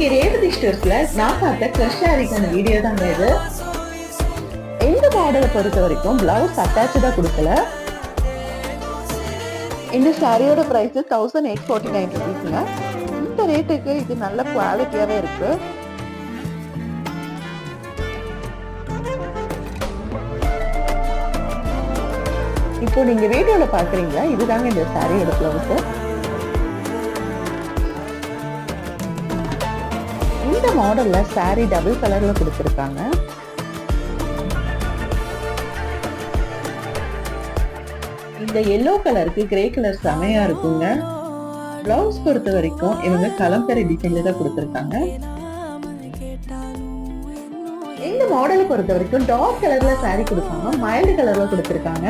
இன்னைக்கு ரேவதி ஸ்டோர்ஸ்ல நான் பார்த்த கிரஷ் சாரிக்கான வீடியோ தாங்க இது. இந்த மாடலை பொறுத்த வரைக்கும் பிளவுஸ் அட்டாச்சா கொடுக்கல. இந்த சாரியோட பிரைஸ் 1849 rupeesங்க. இந்த ரேட்டுக்கு இது நல்ல குவாலிட்டியாவே இருக்கு. இப்போ நீங்க வீடியோல பாக்குறீங்களா, இதுதாங்க இந்த சாரியோட பிளவுஸ். இந்த மாடல்ல சாரி டபுள் கலர்ல கொடுத்திருக்காங்க. இந்த எல்லோ கலருக்கு கிரே கலர் செமையா இருக்குங்க. பிளவுஸ் பொறுத்த வரைக்கும் இவங்க கலம்கரி டிசைன்ல தான் கொடுத்திருக்காங்க. இந்த மாடலை பொறுத்த வரைக்கும் டார்க் கலர்ல சாரி கொடுக்காம மைல்டு கலர்ல கொடுத்திருக்காங்க.